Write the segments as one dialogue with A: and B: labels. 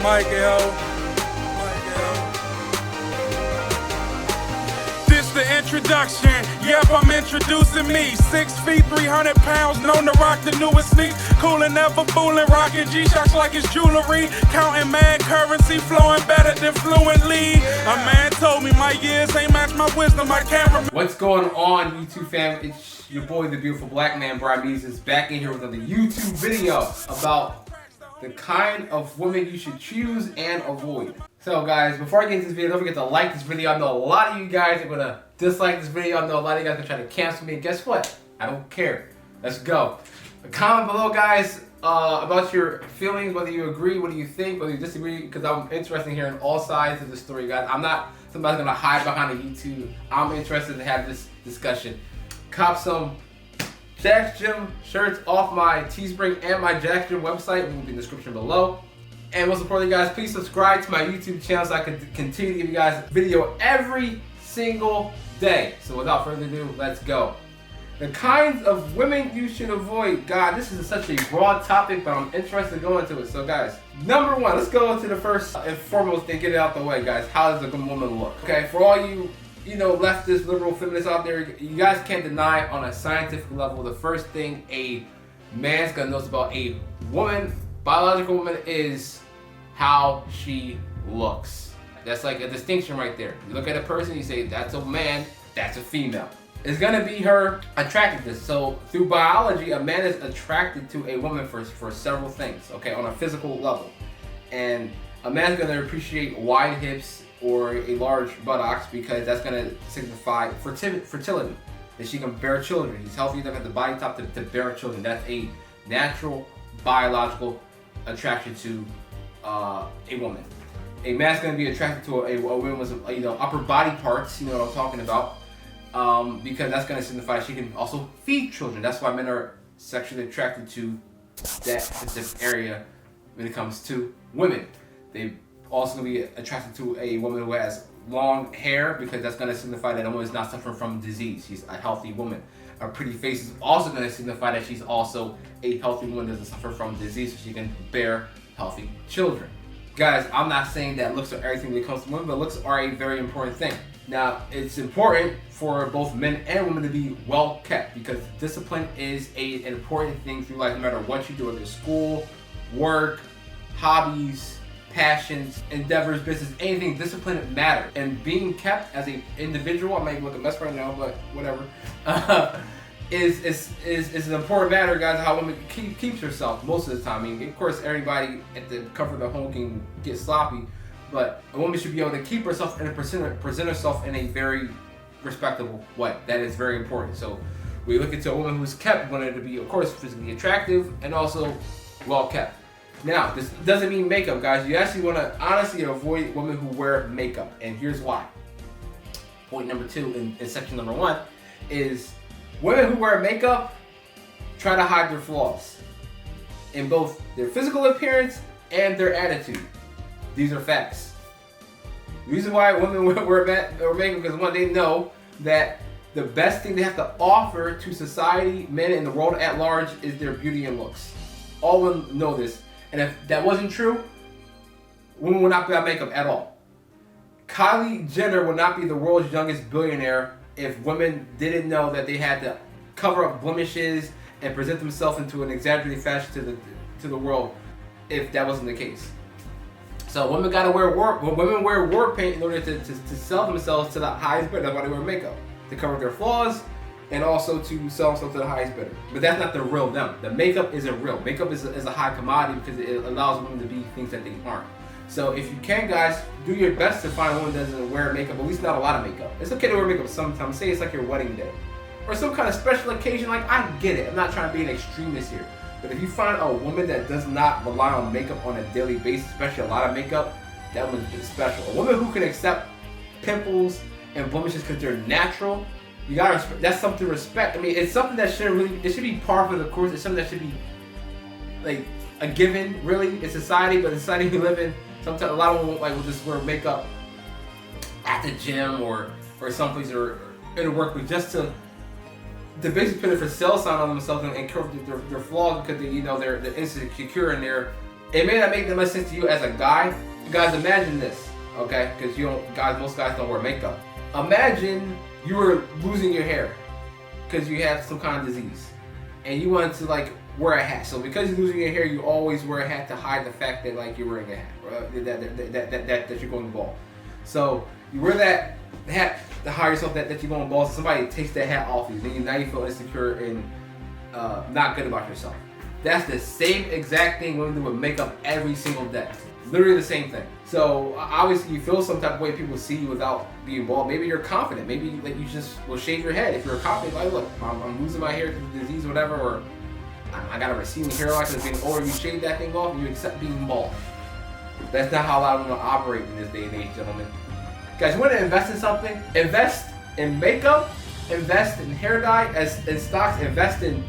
A: This the introduction. Yep, I'm introducing me. 6 feet, 300 pounds, known to rock the newest sneaks. Coolin', never foolin', rockin' G-Shocks like it's jewelry. Counting mad currency, flowing better than fluently. A man told me my years ain't match my wisdom, my camera.
B: What's going on, YouTube fam? It's your boy, the beautiful black man, Brimezus, back in here with another YouTube video about the kind of women you should choose and avoid. So guys, before I get into this video, don't forget to like this video. I know a lot of you guys are gonna dislike this video. I know a lot of you guys are gonna try to cancel me. Guess what? I don't care. Let's go. Comment below, guys, about your feelings, whether you agree, what do you think, whether you disagree, because I'm interested in hearing all sides of the story, guys. I'm not somebody gonna hide behind a YouTube. I'm interested to have this discussion. Cop some Jack's Gym shirts off my Teespring and my Jack's Gym website. It will be in the description below. And most importantly, guys, please subscribe to my YouTube channel so I can continue to give you guys video every single day. So without further ado, let's go. The kinds of women you should avoid. God, this is such a broad topic, but I'm interested to go into it. So guys, number one, let's go into the first and foremost thing, get it out the way, guys. How does a good woman look? Okay, for all you leftist, liberal feminists out there, you guys can't deny on a scientific level, the first thing a man's gonna notice about a woman, biological woman, is how she looks. That's like a distinction right there. You look at a person, you say, that's a man, that's a female. It's gonna be her attractiveness. So through biology, a man is attracted to a woman for several things, okay, on a physical level. And a man's gonna appreciate wide hips or a large buttocks because that's gonna signify fertility, that she can bear children. He's healthy enough at the body top to bear children. That's a natural biological attraction to a woman. A man's gonna be attracted to a woman with upper body parts. You know what I'm talking about, because that's gonna signify she can also feed children. That's why men are sexually attracted to that specific area when it comes to women. They also gonna be attracted to a woman who has long hair because that's gonna signify that a woman is not suffering from disease. She's a healthy woman. A pretty face is also gonna signify that she's also a healthy woman, doesn't suffer from disease, so she can bear healthy children. Guys, I'm not saying that looks are everything when it comes to women, but looks are a very important thing. Now, it's important for both men and women to be well kept because discipline is an important thing through life, no matter what you do, whether it's school, work, hobbies, passions, endeavors, business, anything. Discipline matters. And being kept as an individual, I might look a mess right now, but whatever, is an important matter, guys, how a woman keeps herself most of the time. I mean, of course, everybody at the comfort of the home can get sloppy, but a woman should be able to keep herself and present herself in a very respectable way. That is very important. So we look into a woman who's kept, we want her to be, of course, physically attractive and also well kept. Now, this doesn't mean makeup, guys. You actually want to honestly avoid women who wear makeup, and here's why. Point number two in section number one is women who wear makeup try to hide their flaws in both their physical appearance and their attitude. These are facts. The reason why women wear makeup because one, they know that the best thing they have to offer to society, men, and the world at large is their beauty and looks. All women know this. And if that wasn't true, women would not wear makeup at all. Kylie Jenner would not be the world's youngest billionaire if women didn't know that they had to cover up blemishes and present themselves into an exaggerated fashion to the world. If that wasn't the case, so women gotta wear women wear war paint in order to sell themselves to the highest bidder. That's why they wear makeup, to cover their flaws and also to sell themselves to the highest bidder. But that's not the real them. The makeup isn't real. Makeup is a high commodity because it allows women to be things that they aren't. So if you can, guys, do your best to find a woman that doesn't wear makeup, at least not a lot of makeup. It's okay to wear makeup sometimes. Say it's like your wedding day or some kind of special occasion. Like, I get it. I'm not trying to be an extremist here. But if you find a woman that does not rely on makeup on a daily basis, especially a lot of makeup, that woman's special. A woman who can accept pimples and blemishes because they're natural, you gotta respect. That's something to respect. I mean, it's something that it should be par for the course. It's something that should be like a given, really, in society. But the society we live in, sometimes a lot of women will just wear makeup at the gym or someplace or in a workplace just to basically put a for sale sign on themselves and cover their flaws because they're insecure in their it may not make that much sense to you as a guy. Guys, imagine this, okay? Because most guys don't wear makeup. Imagine you were losing your hair because you have some kind of disease, and you wanted to like wear a hat. So because you're losing your hair, you always wear a hat to hide the fact that like you're wearing a hat, that you're going to ball. So you wear that hat to hide yourself that you're going to ball. So somebody takes that hat off you, then now you feel insecure and not good about yourself. That's the same exact thing women do with makeup every single day. Literally the same thing. So obviously you feel some type of way people see you without being bald. Maybe you're confident. Maybe like you just will shave your head. If you're confident, like look, I'm losing my hair because of disease or whatever, or I got a receding hairline because being older, you shave that thing off and you accept being bald. That's not how a lot of women operate in this day and age, gentlemen. Guys, you want to invest in something? Invest in makeup, invest in hair dye, in stocks, invest in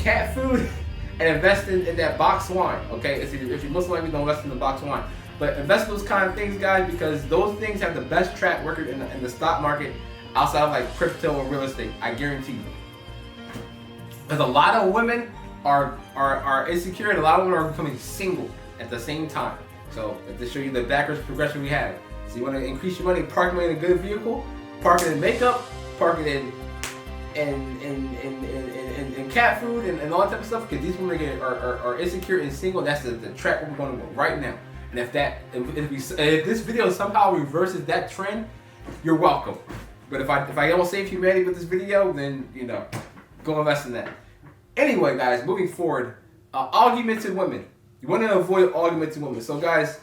B: cat food, and invest in that box wine, okay? If you're Muslim, maybe don't invest in the box wine. But invest in those kind of things, guys, because those things have the best track record in the stock market outside of like crypto or real estate. I guarantee you. Because a lot of women are insecure, and a lot of women are becoming single at the same time. So to show you the backwards progression we have. So you want to increase your money, park money in a good vehicle, park it in makeup, park it in cat food and all that type of stuff, because these women are insecure and single. That's the track we're going to go right now. And if this video somehow reverses that trend, you're welcome. But if I don't save humanity with this video, then go invest in that. Anyway, guys, moving forward, augmented women. You want to avoid augmented women. So, guys,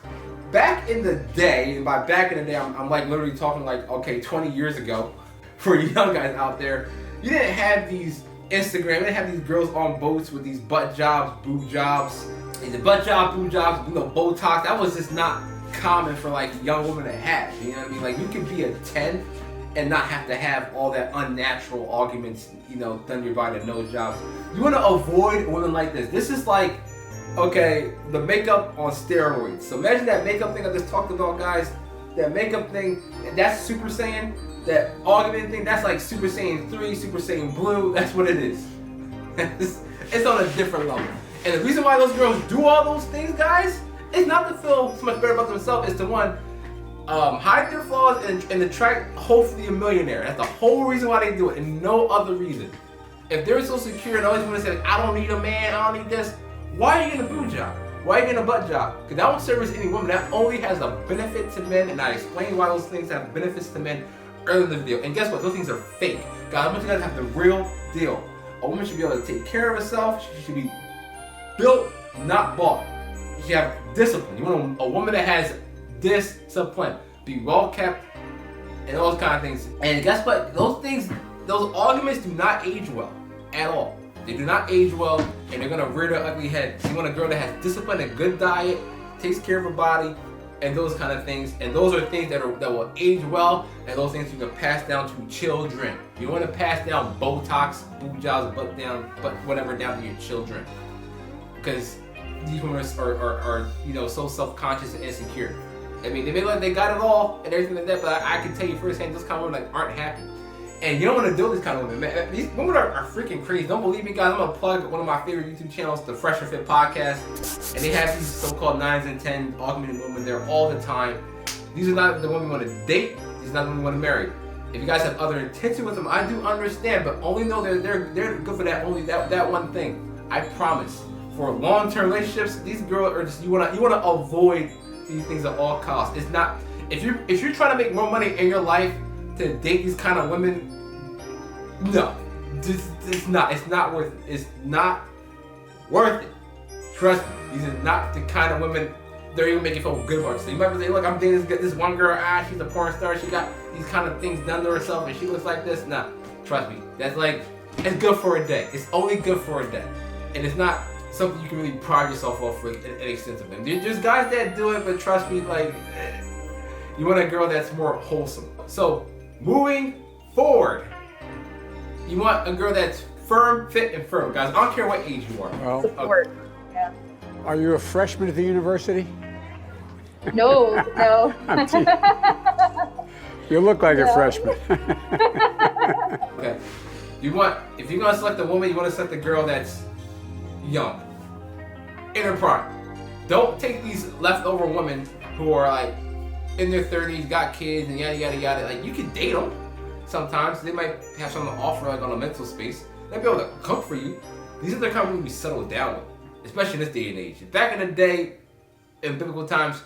B: back in the day, and by back in the day, I'm like literally talking like 20 years ago. For you young guys out there, you didn't have these Instagram, you didn't have these girls on boats with these butt jobs, boob jobs, the butt job, boob jobs, Botox. That was just not common for like young women to have. You know what I mean? Like you could be a 10 and not have to have all that unnatural augments, done to your body, nose jobs. You want to avoid women like this. This is like, the makeup on steroids. So imagine that makeup thing I just talked about, guys. That makeup thing, that's Super Saiyan. That augmented thing, that's like Super Saiyan 3, Super Saiyan Blue. That's what it is. It's on a different level. And the reason why those girls do all those things, guys, is not to feel so much better about themselves. It's to one, hide their flaws and attract hopefully a millionaire. That's the whole reason why they do it, and no other reason. If they're so secure and always want to say, like, I don't need a man, I don't need this, why are you getting a boob job? Why are you getting a butt job? Because that won't service any woman. That only has a benefit to men, and I explained why those things have benefits to men earlier in the video. And guess what? Those things are fake. Guys, I want you guys to have the real deal. A woman should be able to take care of herself. She should be built, not bought. She should have discipline. You want a woman that has discipline. Be well kept and those kind of things. And guess what? Those things, those augments do not age well at all. They do not age well, and they're gonna rear their ugly head. So you want a girl that has discipline, a good diet, takes care of her body, and those kind of things. And those are things that will age well, and those things you can pass down to children. You want to pass down Botox, boob jobs, whatever down to your children, because these women are so self-conscious and insecure. I mean, they may look like they got it all and everything like that, but I can tell you firsthand, those kind of women aren't happy. And you don't want to deal with these kind of women, man. These women are freaking crazy. Don't believe me, guys? I'm gonna plug one of my favorite YouTube channels, the Fresh and Fit Podcast, and they have these so-called 9s and 10s augmented women there all the time. These are not the women you want to date. These are not the women you want to marry. If you guys have other intention with them, I do understand, but only know they're good for that that one thing. I promise. For long-term relationships, these girls are just you want to avoid these things at all costs. It's not if you're trying to make more money in your life to date these kind of women, no, it's not worth it. It's not worth it. Trust me, these are not the kind of women they're even making you feel good about. So you might be saying, look, I'm dating this one girl, she's a porn star, she got these kind of things done to herself and she looks like this. Nah, trust me, that's like, it's good for a day. It's only good for a day. And it's not something you can really pride yourself off with an extensive. And there's guys that do it, but trust me, like, you want a girl that's more wholesome. So, moving forward, you want a girl that's firm, fit, and firm. Guys, I don't care what age you are.
C: Well,
D: Support. Yeah.
C: are you a freshman at the university?
D: No.
C: I'm teasing. You look like a freshman.
B: Okay. If you're gonna select a woman, you want to select a girl that's young, in her prime. don't take these leftover women who are like in their 30s, got kids, and yada yada yada. Like, you can date them sometimes. They might have something to offer, like on a mental space. They'll be able to cook for you. These are the kind of women we settle down with, especially in this day and age. Back in the day, in biblical times,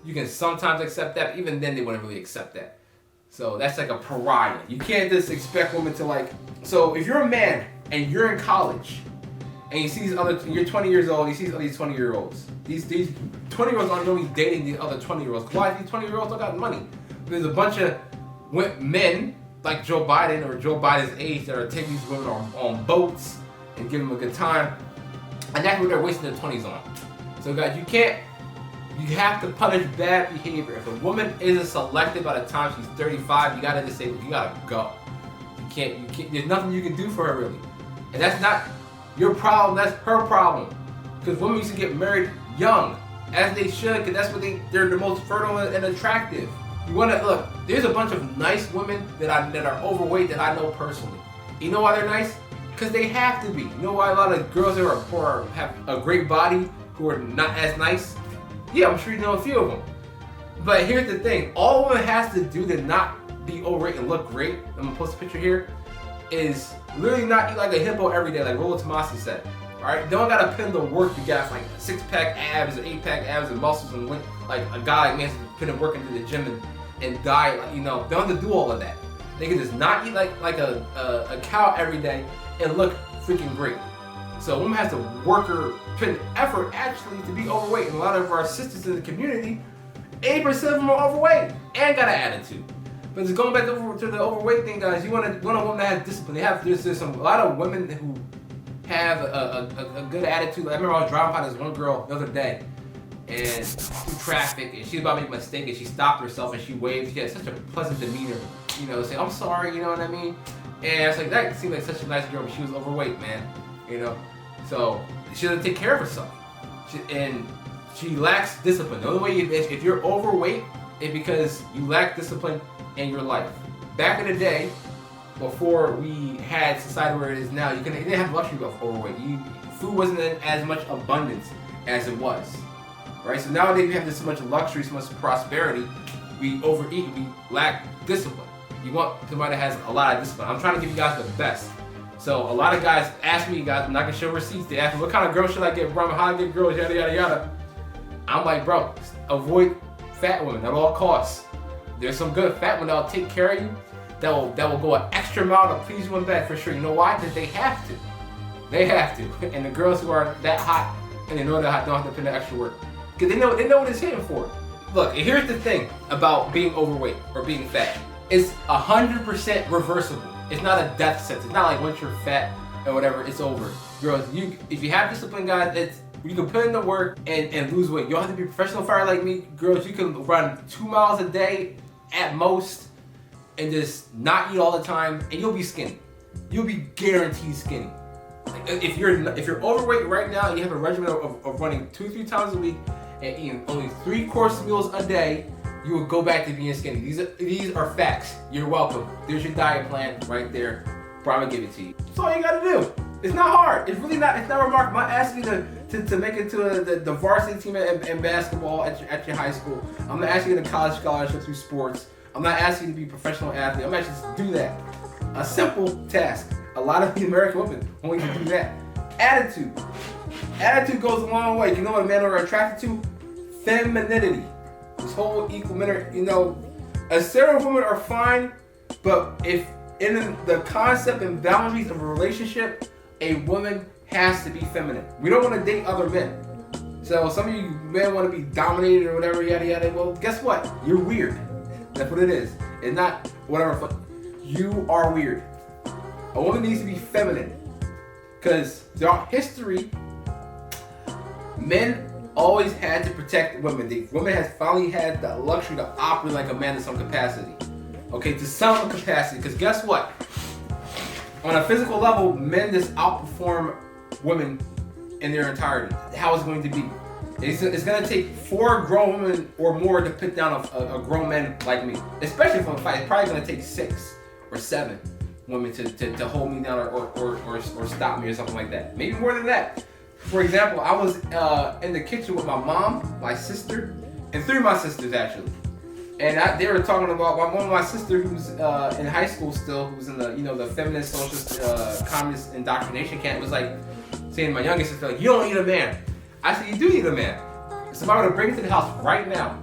B: you can sometimes accept that, but even then they wouldn't really accept that. So that's like a pariah. You can't just expect women to like. So if you're a man and you're in college, and you see these other, you're 20 years old, you see these 20-year-olds. These 20-year-olds aren't going to be dating the other 20-year-olds. Why? These 20-year-olds don't got money. There's a bunch of men like Joe Biden or Joe Biden's age that are taking these women on boats and giving them a good time, and that's what they're wasting their 20s on. So guys, you have to punish bad behavior. If a woman isn't selected by the time she's 35, you gotta just say, you gotta go. You can't, there's nothing you can do for her really. And that's not your problem, that's her problem. Because women used to get married young, as they should, because that's what they're the most fertile and attractive. You wanna, look, there's a bunch of nice women that are overweight that I know personally. You know why they're nice? Because they have to be. You know why a lot of girls who have a great body who are not as nice? Yeah, I'm sure you know a few of them. But here's the thing, all a woman has to do to not be overweight and look great, I'm gonna post a picture here, is literally not eat like a hippo every day, like Rollo Tomasi said. Alright, they don't gotta put in the work to get like 6-pack abs or 8-pack abs and muscles and like a guy like me has to put in work into the gym and diet, like, you know, they don't have to do all of that. They can just not eat like a cow every day and look freaking great. So a woman has to work her, put in effort actually to be overweight. And a lot of our sisters in the community, 80% of them are overweight and got an attitude. But just going back to the overweight thing, guys, you want a woman that has discipline. There's a lot of women who have a good attitude. I remember I was driving by this one girl the other day, and through traffic, and she was about to make a mistake, and she stopped herself and she waved. She had such a pleasant demeanor, you know, saying, "I'm sorry," you know what I mean? And I was like, that seemed like such a nice girl, but she was overweight, man, you know. So she doesn't take care of herself, and she lacks discipline. The only way if you're overweight is because you lack discipline in your life. Back in the day, before we had society where it is now, you didn't have luxury of overweight. Food wasn't in as much abundance as it was, right? So nowadays we have this much luxury, so much prosperity. We overeat, we lack discipline. You want somebody that has a lot of discipline. I'm trying to give you guys the best. So a lot of guys ask me, guys, I'm not gonna show receipts. They ask me, what kind of girl should I get, bro? How to get girls, yada yada yada. I'm like, bro, avoid fat women at all costs. There's some good fat women that'll take care of you, that will go an extra mile to please you in bed for sure. You know why? Because they have to. They have to. And the girls who are that hot and they know they're hot don't have to put in the extra work. Because they know what it's hitting for. Look, here's the thing about being overweight or being fat. It's 100% reversible. It's not a death sentence. It's not like once you're fat or whatever, it's over. Girls, if you have discipline, guys, you can put in the work and lose weight. You don't have to be a professional fighter like me. Girls, you can run 2 miles a day at most and just not eat all the time, and you'll be skinny. You'll be guaranteed skinny. Like, if you're overweight right now and you have a regimen of running 2-3 times a week and eating only 3-course meals a day, you will go back to being skinny. These are facts. You're welcome. There's your diet plan right there. Bro, I'm gonna give it to you. That's all you gotta do. It's not hard. It's really not. It's not remarkable. I'm not asking you to make it to the varsity team in basketball at your high school. I'm not asking you to college scholarship through sports. I'm not asking you to be a professional athlete. I'm asking you to do that. A simple task. A lot of the American women only can do that. Attitude. Attitude goes a long way. You know what men are attracted to? Femininity. This whole equal men, you know, a certain women are fine, but if in the concept and boundaries of a relationship, a woman has to be feminine. We don't want to date other men. So some of you men want to be dominated or whatever, yada yada. Well, guess what? You're weird. That's what it is. It's not whatever. You are weird. A woman needs to be feminine. Because throughout history, men always had to protect women. Women has finally had the luxury to operate like a man in some capacity. Okay, to some capacity. Because guess what? On a physical level, men just outperform women in their entirety. How it's going to be. It's going to take 4 grown women or more to put down a grown man like me. Especially from a fight. It's probably going to take 6 or 7 women to hold me down or stop me or something like that. Maybe more than that. For example, I was in the kitchen with my mom, my sister, and 3 of my sisters actually. And they were talking about one of my sisters who's in high school still, who's in the the feminist, socialist, communist indoctrination camp, was like saying to my youngest sister, like, you don't need a man. I said, you do need a man. So if I were to bring it to the house right now,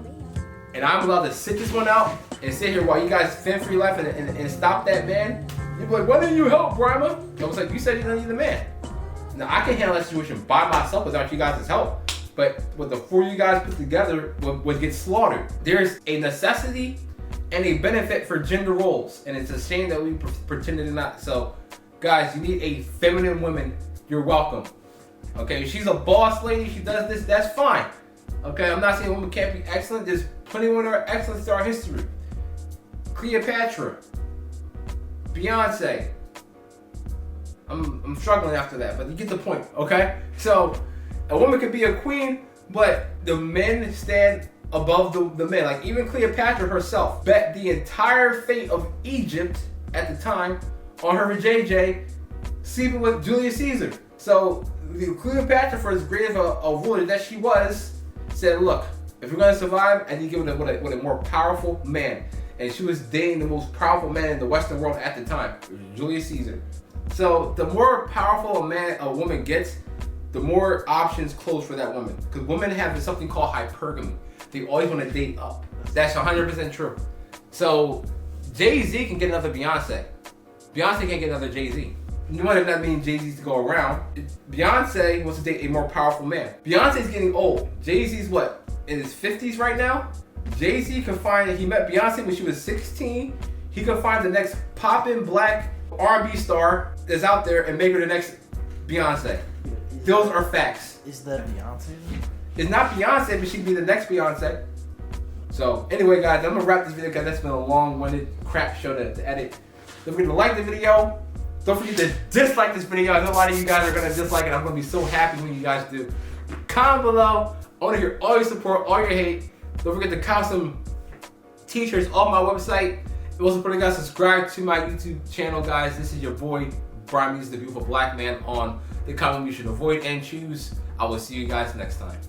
B: and I'm allowed to sit this one out and sit here while you guys fend for your life and stop that man, you'd be like, why didn't you help, Brima? I was like, you said you don't need a man. Now I can handle that situation by myself without you guys' help. But what the 4 of you guys put together would get slaughtered. There's a necessity and a benefit for gender roles, and it's a shame that we pretended to not. So, guys, you need a feminine woman. You're welcome. Okay, she's a boss lady. She does this. That's fine. Okay, I'm not saying a woman can't be excellent. There's plenty of women that are excellent to our history. Cleopatra, Beyonce. I'm struggling after that, but you get the point. Okay, so. A woman could be a queen, but the men stand above the men. Like even Cleopatra herself bet the entire fate of Egypt at the time on her JJ sleeping with Julius Caesar. So Cleopatra, for as great of a ruler that she was, said, look, if we're going to survive, I need to give it with a more powerful man. And she was dating the most powerful man in the Western world at the time, Julius Caesar. So the more powerful a woman gets, the more options close for that woman. Because women have something called hypergamy. They always want to date up. That's 100% true. So Jay-Z can get another Beyonce. Beyonce can't get another Jay-Z. You might not mean Jay-Z's to go around. Beyonce wants to date a more powerful man. Beyonce's getting old. Jay-Z's what? In his 50s right now? Jay-Z he met Beyonce when she was 16. He can find the next poppin' black R&B star that's out there and make her the next Beyonce. Those are facts.
E: Is that Beyonce?
B: It's not Beyonce, but she'd be the next Beyonce. So anyway, guys, I'm gonna wrap this video because that's been a long-winded crap show to edit. Don't forget to like the video. Don't forget to dislike this video. I know a lot of you guys are gonna dislike it. I'm gonna be so happy when you guys do. Comment below. I wanna hear all your support, all your hate. Don't forget to cop some t-shirts on my website. And also, for you guys, subscribe to my YouTube channel, guys. This is your boy, Brimezus, the beautiful black man, on the comment you should avoid and choose. I will see you guys next time.